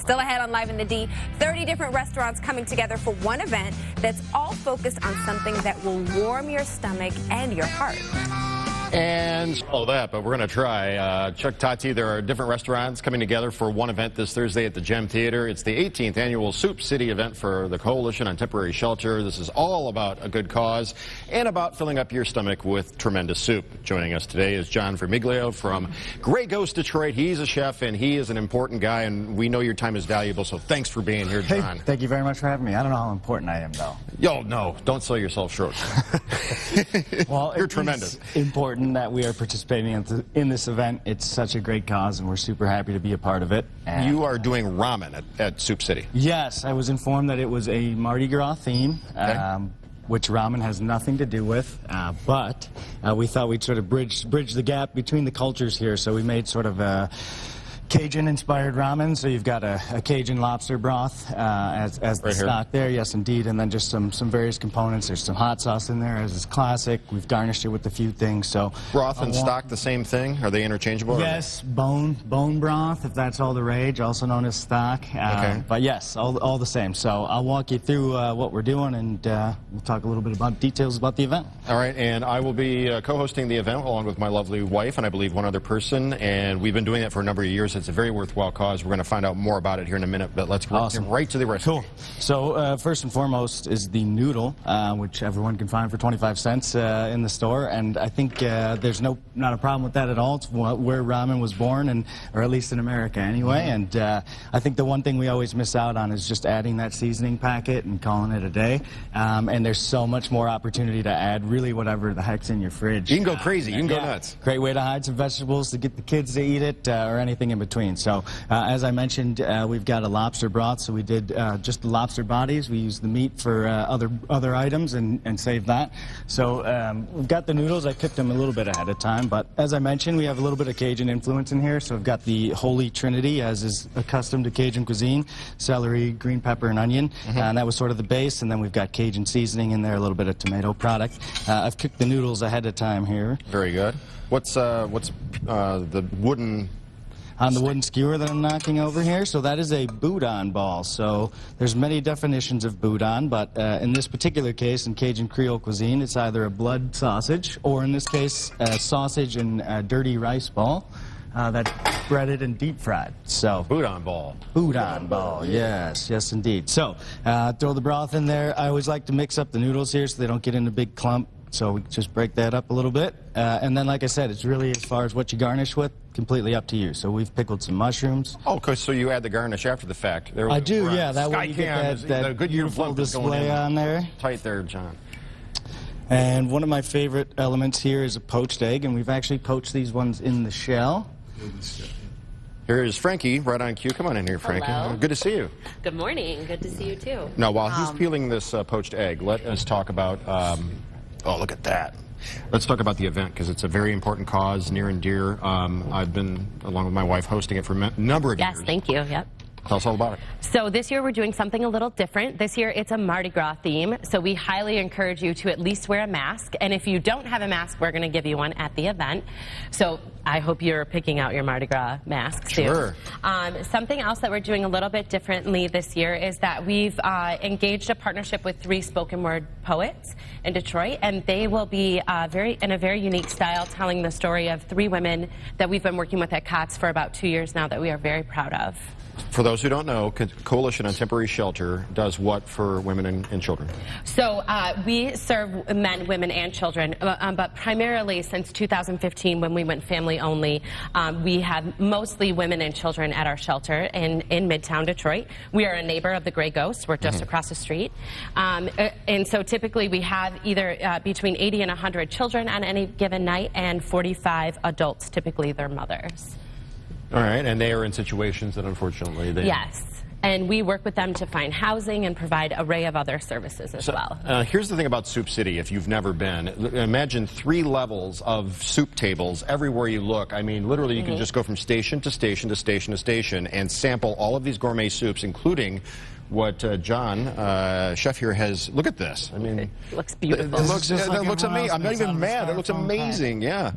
Still ahead on Live in the D, 30 different restaurants coming together for one event that's all focused on something that will warm your stomach and your heart. And all that, but we're going to try. Chuck, Tati, there are different restaurants coming together for one event this Thursday at the Gem Theater. It's the 18th annual Soup City event for the Coalition on Temporary Shelter. This is all about a good cause and about filling up your stomach with tremendous soup. Joining us today is John Vermiglio from Grey Ghost Detroit. He's a chef and he is an important guy, and we know your time is valuable, so thanks for being here, John. Hey, thank you very much for having me. I don't know how important I am, though. Yo, no, don't sell yourself short. Well, you're tremendous. Important that we are participating in this event. It's such a great cause, and we're super happy to be a part of it. And you are doing ramen at Soup City. Yes, I was informed that it was a Mardi Gras theme, which ramen has nothing to do with, but we thought we'd sort of bridge the gap between the cultures here, so we made sort of a Cajun-inspired ramen. So you've got a Cajun lobster broth as the stock there, yes indeed, and then just some various components. There's some hot sauce in there, as is classic. We've garnished it with a few things. So broth and stock the same thing? Are they interchangeable? Yes, bone broth, if that's all the rage, also known as stock. But yes, all the same. So I'll walk you through what we're doing, and we'll talk a little bit about details about the event. All right, and I will be co-hosting the event along with my lovely wife and I believe one other person, and we've been doing that for a number of years. It's a very worthwhile cause. We're going to find out more about it here in a minute, but let's get right to the recipe. Cool. So first and foremost is the noodle, which everyone can find for 25 cents in the store, and I think there's not a problem with that at all. It's where ramen was born, or at least in America anyway, and I think the one thing we always miss out on is just adding that seasoning packet and calling it a day, and there's so much more opportunity to add really whatever the heck's in your fridge. You can go crazy. You can go nuts. Great way to hide some vegetables to get the kids to eat it, or anything in between. So as I mentioned, we've got a lobster broth, so we did just the lobster bodies. We used the meat for other items and saved that. So we've got the noodles. I cooked them a little bit ahead of time, but as I mentioned, we have a little bit of Cajun influence in here. So we've got the Holy Trinity, as is accustomed to Cajun cuisine: celery, green pepper, and onion. And that was sort of the base, and then we've got Cajun seasoning in there, a little bit of tomato product. I've cooked the noodles ahead of time here. Very good. What's the wooden... On the wooden skewer that I'm knocking over here, so that is a boudin ball. So there's many definitions of boudin, but in this particular case, in Cajun Creole cuisine, it's either a blood sausage, or in this case, a sausage and a dirty rice ball that's breaded and deep fried. So boudin ball. Boudin ball, yes indeed. So throw the broth in there. I always like to mix up the noodles here so they don't get in a big clump. So we just break that up a little bit. And then, like I said, it's really, as far as what you garnish with, completely up to you. So we've pickled some mushrooms. Oh, okay, so you add the garnish after the fact. I do, yeah. That way you get that good beautiful display on there. Tight there, John. And one of my favorite elements here is a poached egg, and we've actually poached these ones in the shell. Here is Frankie, right on cue. Come on in here, Frankie. Hello. Good to see you. Good morning. Good to see you, too. Now, while he's peeling this poached egg, let us talk about... oh, look at that. Let's talk about the event, because it's a very important cause, near and dear. I've been, along with my wife, hosting it for a number of years. Yes, thank you. Yep. Tell us all about it. So this year we're doing something a little different. This year it's a Mardi Gras theme, so we highly encourage you to at least wear a mask. And if you don't have a mask, we're going to give you one at the event. So I hope you're picking out your Mardi Gras masks too. Sure. Something else that we're doing a little bit differently this year is that we've engaged a partnership with 3 spoken word poets in Detroit, and they will be in a very unique style telling the story of 3 women that we've been working with at COTS for about 2 years now that we are very proud of. For those who don't know, Coalition on Temporary Shelter does what for women and children? So we serve men, women, and children, but primarily since 2015, when we went family only, we have mostly women and children at our shelter in Midtown Detroit. We are a neighbor of the Grey Ghost. We're just across the street. And so typically we have either between 80 and 100 children on any given night, and 45 adults, typically their mothers. All right, and they are in situations that unfortunately they... Yes, and we work with them to find housing and provide an array of other services as well. Here's the thing about Soup City, if you've never been. Imagine 3 levels of soup tables everywhere you look. I mean, literally you can just go from station to station to station to station and sample all of these gourmet soups, including what John, chef here, has. Look at this. I mean, It looks beautiful. It looks, just like it looks everyone amazing. else I'm not makes even out of mad. It looks styrofoam amazing. Yeah.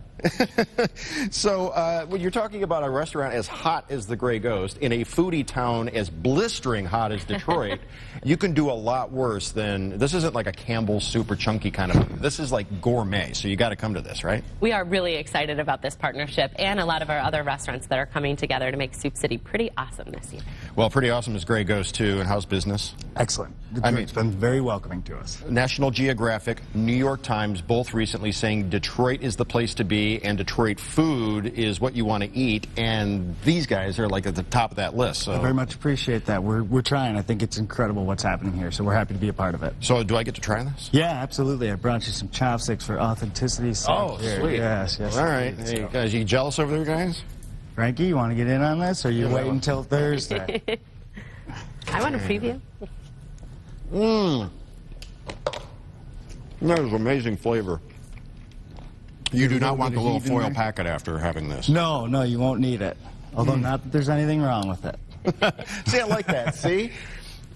So when you're talking about a restaurant as hot as the Gray Ghost in a foodie town as blistering hot as Detroit, you can do a lot worse than. This isn't like a Campbell's super chunky kind of. This is like gourmet. So you got to come to this, right? We are really excited about this partnership and a lot of our other restaurants that are coming together to make Soup City pretty awesome this year. Well, pretty awesome is Gray Ghost too. And how's business? Excellent. I mean, It's been very welcoming to us. National Geographic, New York Times, both recently saying Detroit is the place to be and Detroit food is what you want to eat, and these guys are like at the top of that list. So. I very much appreciate that. We're trying. I think it's incredible what's happening here, so we're happy to be a part of it. So do I get to try this? Yeah, absolutely. I brought you some chopsticks for authenticity's sake. Oh, Here. sweet. Yes, yes. All right. indeed. Hey, guys, you jealous over there, guys? Frankie, you want to get in on this, or you Yeah, wait until Thursday? I want a preview. Mmm. That is amazing flavor. You do not want the little heat in foil there? packet after having this. No, no, you won't need it. Although not that there's anything wrong with it. See, I like that. See?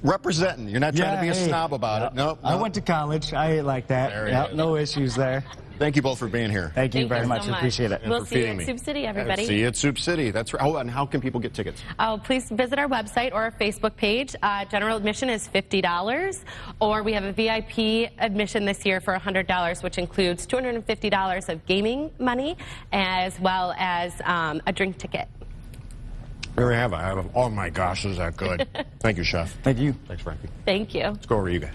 Representing. You're not trying to be a hey. snob about it. Nope. I went to college. I ate like that. There it Yep, is. no issues there. Thank you both for being here. Thank you Thank very you much. so Appreciate it. And We'll for see you feeding at me. Soup City, everybody. See you at Soup City. That's right. Oh, and how can people get tickets? Oh, please visit our website or our Facebook page. General admission is $50, or we have a VIP admission this year for $100, which includes $250 of gaming money as well as a drink ticket. Here we have it. Oh my gosh, is that good? Thank you, Chef. Thank you. Thanks, Frankie. Thank you. Let's go over to you guys.